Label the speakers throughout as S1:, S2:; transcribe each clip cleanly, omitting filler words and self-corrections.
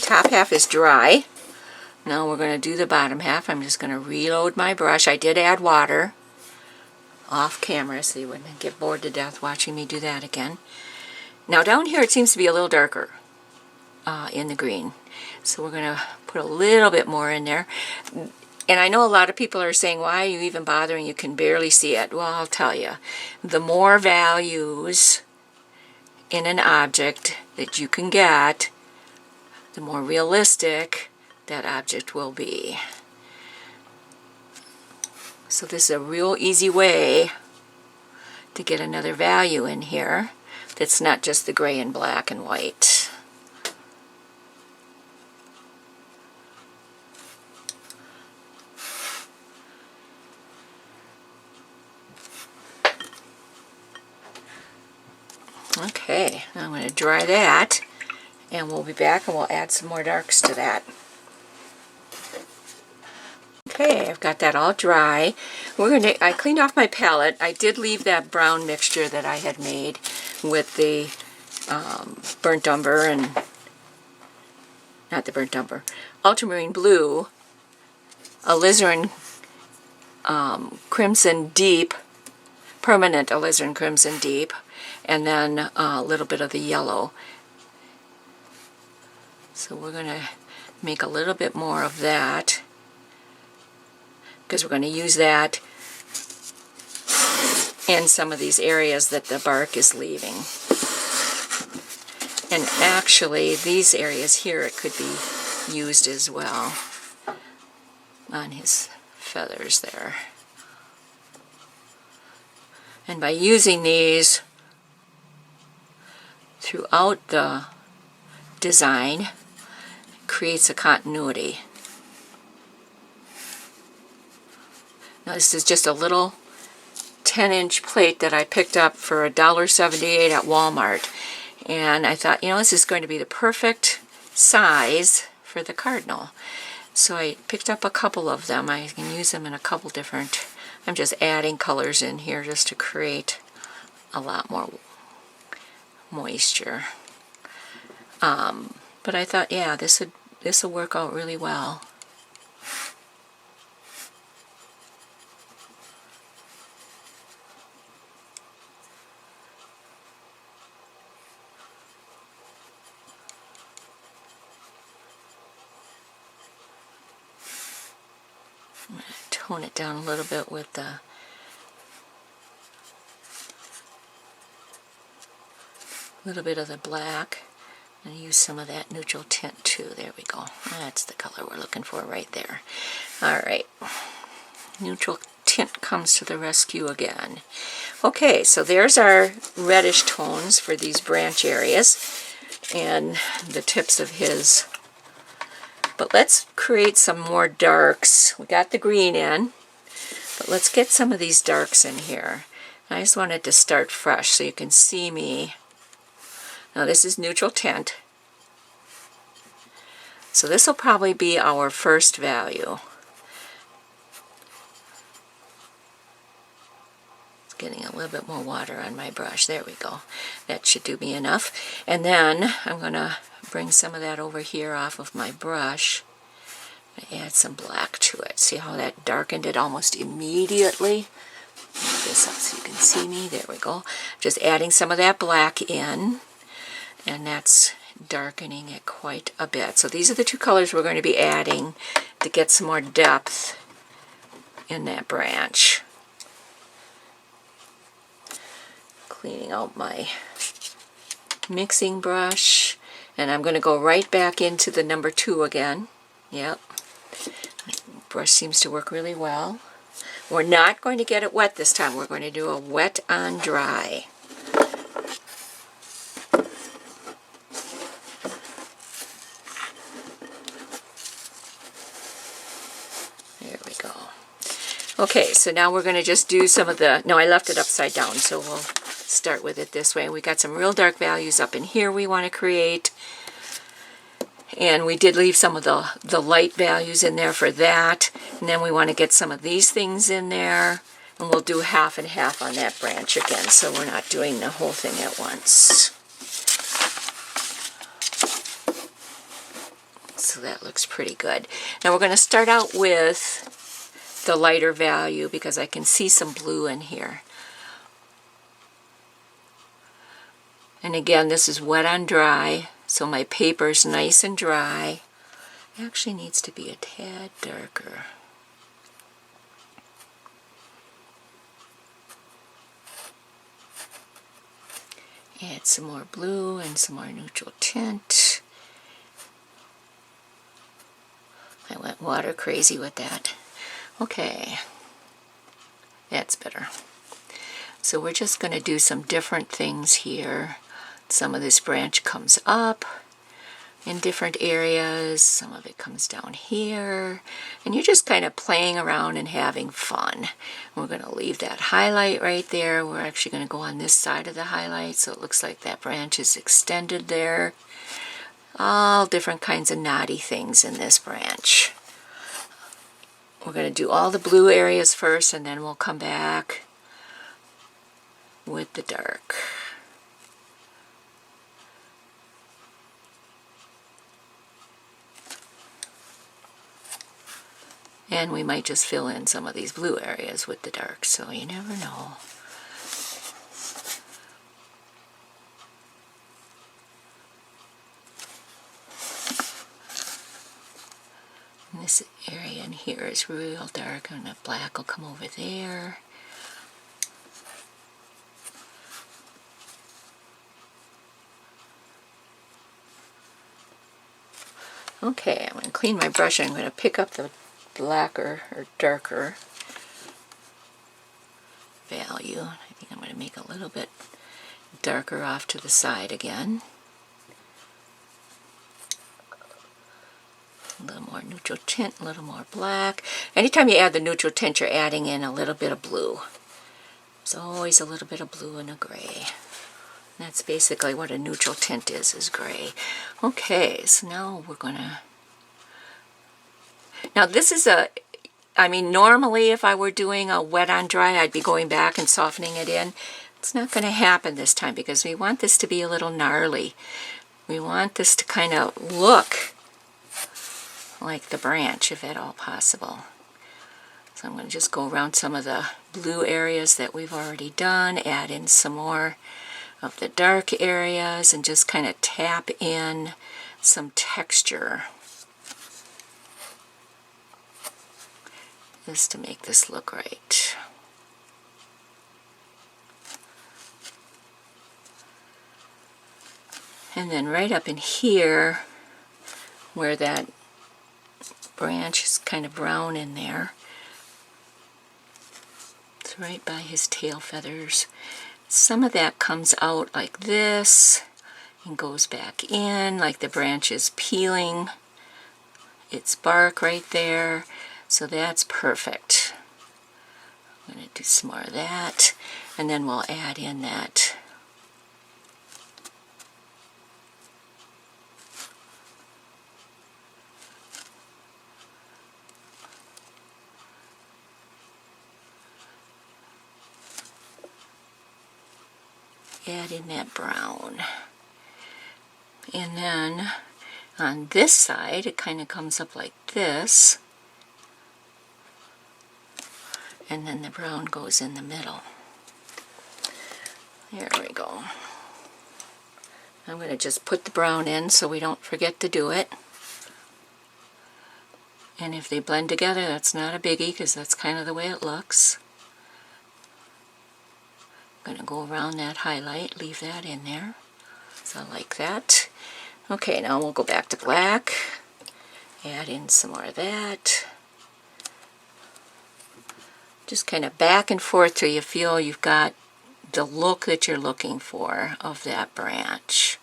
S1: top half is dry. Now we're going to do the bottom half. I'm just going to reload my brush. I did add water off camera so you wouldn't get bored to death watching me do that again. Now down here it seems to be a little darker in the green. So we're going to put a little bit more in there. And I know a lot of people are saying, why are you even bothering? You can barely see it. Well, I'll tell you. The more values in an object that you can get, the more realistic that object will be. So this is a real easy way to get another value in here that's not just the gray and black and white. Okay, I'm going to dry that, and we'll be back and we'll add some more darks to that. Okay, I've got that all dry. I cleaned off my palette. I did leave that brown mixture that I had made with the burnt umber and, not the burnt umber, ultramarine blue, alizarin crimson deep, permanent alizarin crimson deep, and then a little bit of the yellow. So we're going to make a little bit more of that, because we're going to use that in some of these areas that the bark is leaving. And actually, these areas here, it could be used as well on his feathers there. And by using these throughout the design, it creates a continuity. Now this is just a little 10-inch plate that I picked up for $1.78 at Walmart. And I thought, you know, this is going to be the perfect size for the Cardinal. So I picked up a couple of them. I can use them in a couple different, I'm just adding colors in here just to create a lot more moisture. But I thought, yeah, this will work out really well. I'm going to tone it down a little bit with the little bit of the black, and use some of that neutral tint too. There we go. That's the color we're looking for right there. Alright, neutral tint comes to the rescue again. Okay, so there's our reddish tones for these branch areas and the tips of his. But let's create some more darks. We got the green in, but let's get some of these darks in here. I just wanted to start fresh so you can see me. Now this is neutral tint. So this will probably be our first value. It's getting a little bit more water on my brush. There we go. That should do me enough. And then I'm going to bring some of that over here off of my brush. Add some black to it. See how that darkened it almost immediately? Put this up so you can see me. There we go. Just adding some of that black in. And that's darkening it quite a bit. So these are the two colors we're going to be adding to get some more depth in that branch. Cleaning out my mixing brush. And I'm going to go right back into the number 2 again. Yep. Brush seems to work really well. We're not going to get it wet this time. We're going to do a wet on dry. There we go. Okay, so now we're going to just do some of the, no, I left it upside down, so we'll start with it this way. We got some real dark values up in here we want to create. And we did leave some of the light values in there for that. And then we want to get some of these things in there. And we'll do half and half on that branch again, so we're not doing the whole thing at once. So that looks pretty good. Now we're going to start out with the lighter value because I can see some blue in here. And again, this is wet on dry, so my paper's nice and dry. It actually needs to be a tad darker. Add some more blue and some more neutral tint. I went water crazy with that. Okay, that's better. So we're just going to do some different things here. Some of this branch comes up in different areas, some of it comes down here, and you're just kind of playing around and having fun. We're going to leave that highlight right there. We're actually going to go on this side of the highlight, so it looks like that branch is extended there. All different kinds of knotty things in this branch. We're going to do all the blue areas first, and then we'll come back with the dark. And we might just fill in some of these blue areas with the dark, so you never know. And this area in here is real dark, and the black will come over there. Okay, I'm going to clean my brush, and I'm going to pick up the blacker or darker value. I think I'm going to make a little bit darker off to the side again. A little more neutral tint, a little more black. Anytime you add the neutral tint, you're adding in a little bit of blue. There's always a little bit of blue and a gray. That's basically what a neutral tint is gray. Okay, so now we're going to... Now this is I mean, normally if I were doing a wet on dry, I'd be going back and softening it in. It's not going to happen this time because we want this to be a little gnarly. We want this to kind of look like the branch, if at all possible. So I'm going to just go around some of the blue areas that we've already done, add in some more of the dark areas, and just kind of tap in some texture just to make this look right. And then right up in here, where that branch is kind of brown in there, it's right by his tail feathers. Some of that comes out like this and goes back in, like the branch is peeling its bark right there. So that's perfect. I'm going to do some more of that, and then we'll add in that brown. And then on this side, it kind of comes up like this. And then the brown goes in the middle. There we go. I'm going to just put the brown in so we don't forget to do it. And if they blend together, that's not a biggie because that's kind of the way it looks. I'm going to go around that highlight, leave that in there. So I like that. Okay, now we'll go back to black. Add in some more of that. Just kind of back and forth till you feel you've got the look that you're looking for of that branch.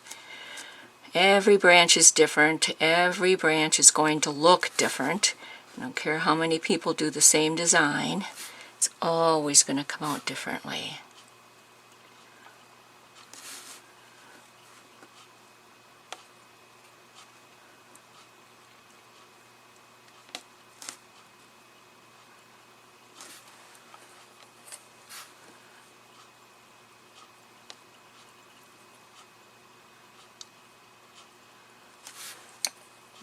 S1: Every branch is different. Every branch is going to look different. I don't care how many people do the same design. It's always going to come out differently.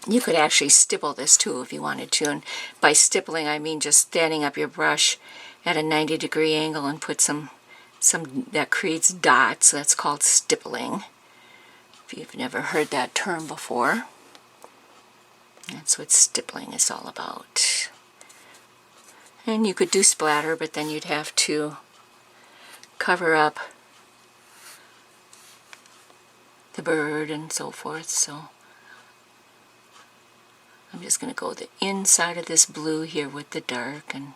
S1: You could actually stipple this too if you wanted to, and by stippling I mean just standing up your brush at a 90-degree angle and put some that creates dots. That's called stippling. If you've never heard that term before, that's what stippling is all about. And you could do splatter, but then you'd have to cover up the bird and so forth, so I'm just going to go the inside of this blue here with the dark and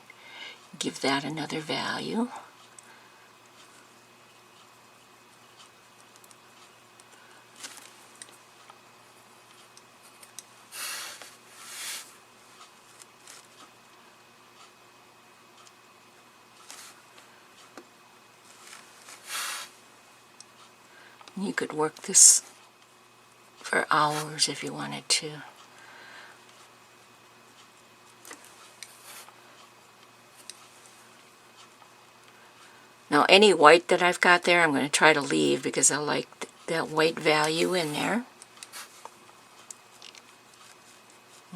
S1: give that another value. You could work this for hours if you wanted to. Now any white that I've got there I'm going to try to leave because I like that white value in there.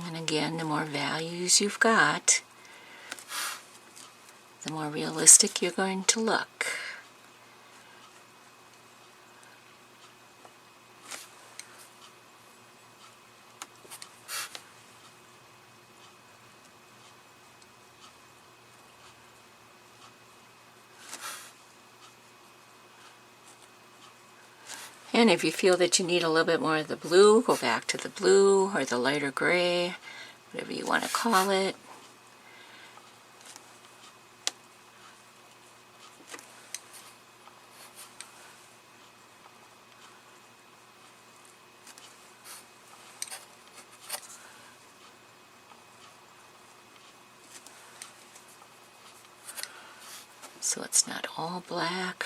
S1: And again, the more values you've got, the more realistic you're going to look. And if you feel that you need a little bit more of the blue, go back to the blue or the lighter gray, whatever you want to call it. So it's not all black.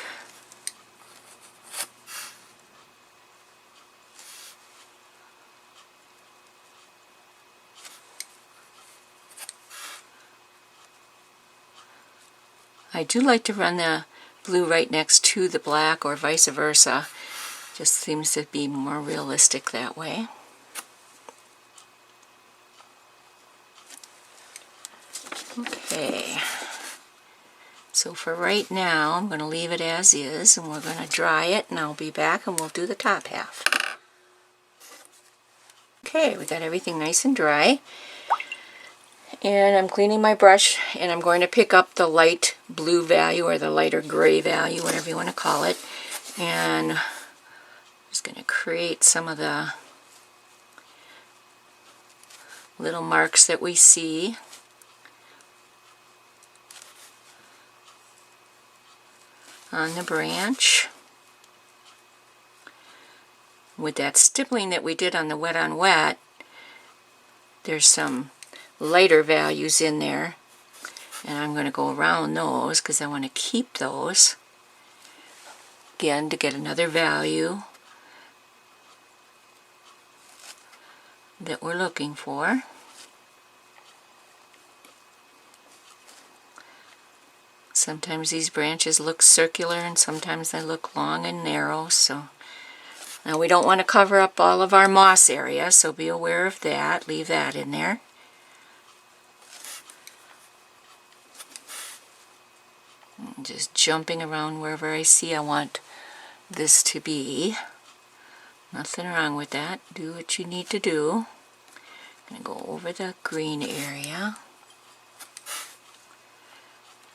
S1: I do like to run the blue right next to the black or vice versa. Just seems to be more realistic that way. Okay. So for right now, I'm going to leave it as is, and we're going to dry it, and I'll be back and we'll do the top half. Okay, we got everything nice and dry. And I'm cleaning my brush, and I'm going to pick up the light blue value or the lighter gray value, whatever you want to call it. And I'm just going to create some of the little marks that we see. On the branch. With that stippling that we did on the wet on wet, there's some lighter values in there, and I'm going to go around those because I want to keep those again to get another value that we're looking for. Sometimes these branches look circular and sometimes they look long and narrow, so now we don't want to cover up all of our moss area, so be aware of that. Leave that in there. I'm just jumping around wherever I see I want this to be. Nothing wrong with that. Do what you need to do. I'm going to go over the green area.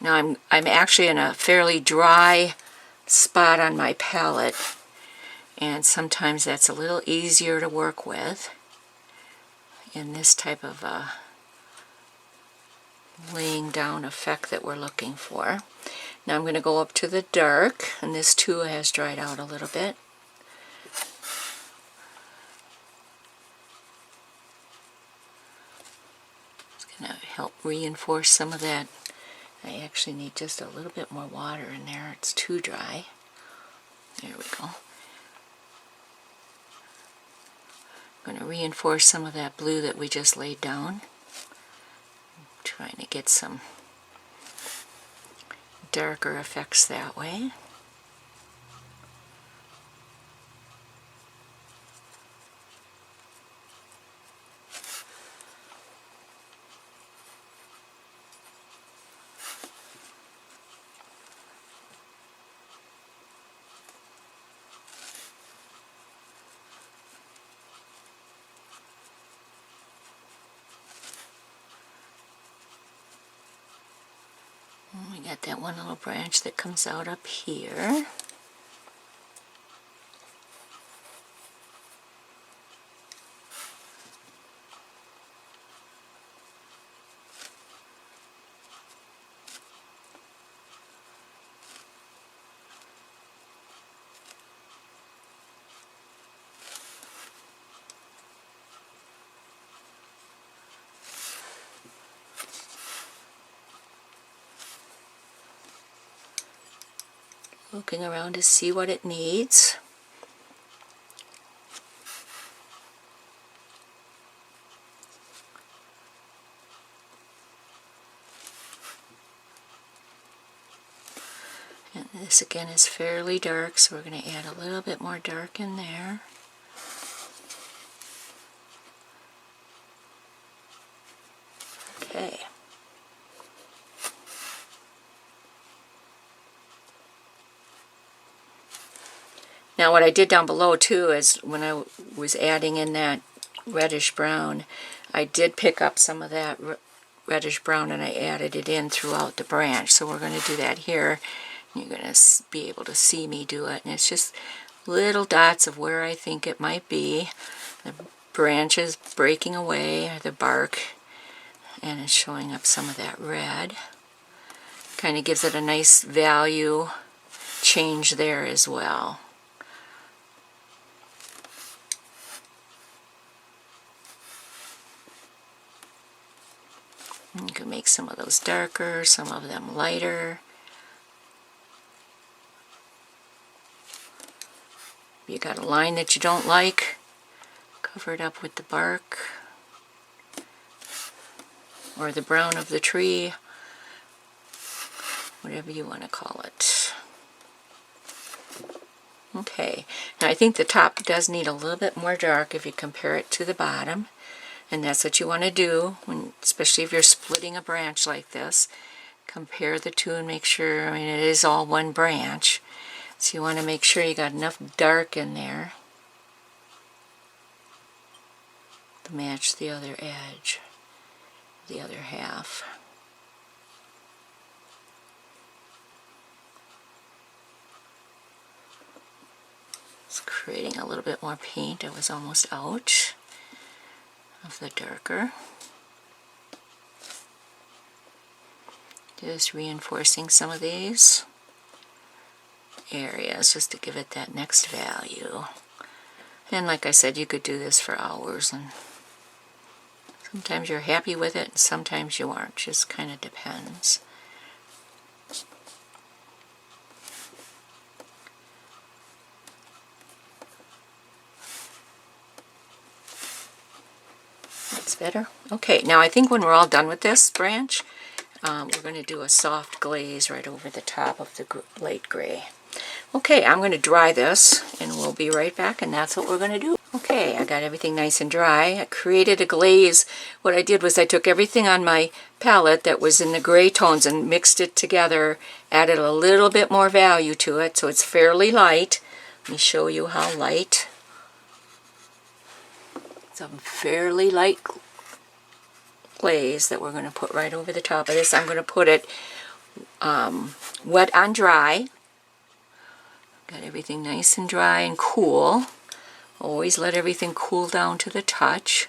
S1: Now I'm actually in a fairly dry spot on my palette, and sometimes that's a little easier to work with in this type of laying down effect that we're looking for. Now I'm going to go up to the dark, and this too has dried out a little bit. It's going to help reinforce some of that. I actually need just a little bit more water in there. It's too dry. There we go. I'm going to reinforce some of that blue that we just laid down. I'm trying to get some darker effects that way. We got that one little branch that comes out up here. Looking around to see what it needs. And this again is fairly dark, so we're going to add a little bit more dark in there. Okay. Now what I did down below too is when I was adding in that reddish brown, I did pick up some of that reddish brown and I added it in throughout the branch. So we're going to do that here. You're going to be able to see me do it. And it's just little dots of where I think it might be. The branches breaking away, or the bark, and it's showing up some of that red. Kind of gives it a nice value change there as well. You can make some of those darker, some of them lighter. If you got a line that you don't like, cover it up with the bark or the brown of the tree, whatever you want to call it. Okay, now I think the top does need a little bit more dark if you compare it to the bottom. And that's what you want to do, when, especially if you're splitting a branch like this. Compare the two and make sure, I mean, it is all one branch. So you want to make sure you got enough dark in there to match the other edge, the other half. It's creating a little bit more paint. I was almost out of the darker. Just reinforcing some of these areas just to give it that next value. And like I said, you could do this for hours, and sometimes you're happy with it and sometimes you aren't. Just kind of depends. Better. Okay, now I think when we're all done with this branch, we're going to do a soft glaze right over the top of the light gray. Okay, I'm going to dry this and we'll be right back, and that's what we're going to do. Okay, I got everything nice and dry. I created a glaze. What I did was I took everything on my palette that was in the gray tones and mixed it together, added a little bit more value to it so it's fairly light. Let me show you how light. It's a fairly light glaze that we're going to put right over the top of this. I'm going to put it wet on dry. Got everything nice and dry and cool. Always let everything cool down to the touch.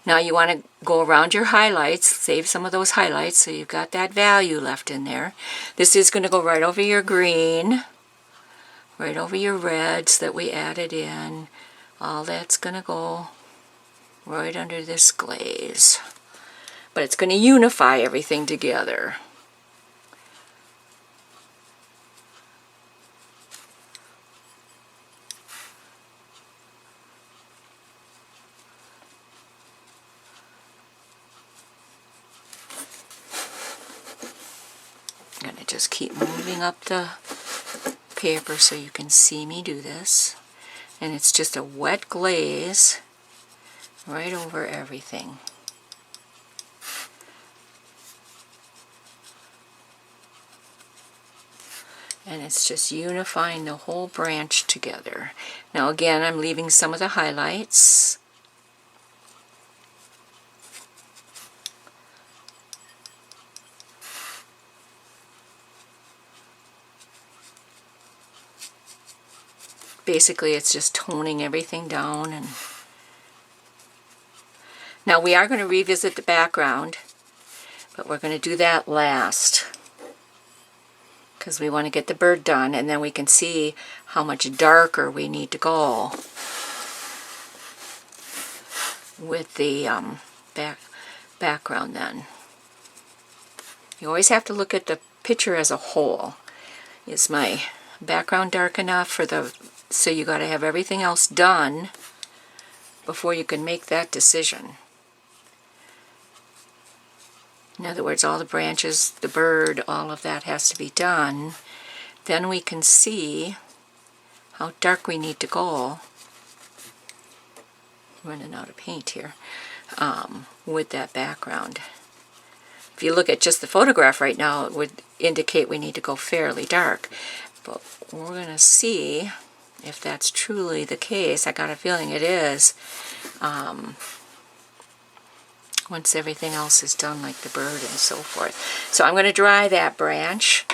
S1: Now you want to go around your highlights, save some of those highlights so you've got that value left in there. This is going to go right over your green, right over your reds that we added in. All that's going to go right under this glaze. But it's going to unify everything together. I'm going to just keep moving up the paper so you can see me do this. And it's just a wet glaze right over everything. And it's just unifying the whole branch together. Now again, I'm leaving some of the highlights. basically it's just toning everything down. And now we are going to revisit the background, but we're going to do that last because we want to get the bird done, and then we can see how much darker we need to go with the background then. You always have to look at the picture as a whole. Is my background dark enough for the, so you got to have everything else done before you can make that decision. In other words, all the branches, the bird, all of that has to be done. Then we can see how dark we need to go. Running out of paint here. With that background. If you look at just the photograph right now, it would indicate we need to go fairly dark. But we're going to see if that's truly the case. I got a feeling it is. Once everything else is done, like the bird and so forth. So I'm going to dry that branch.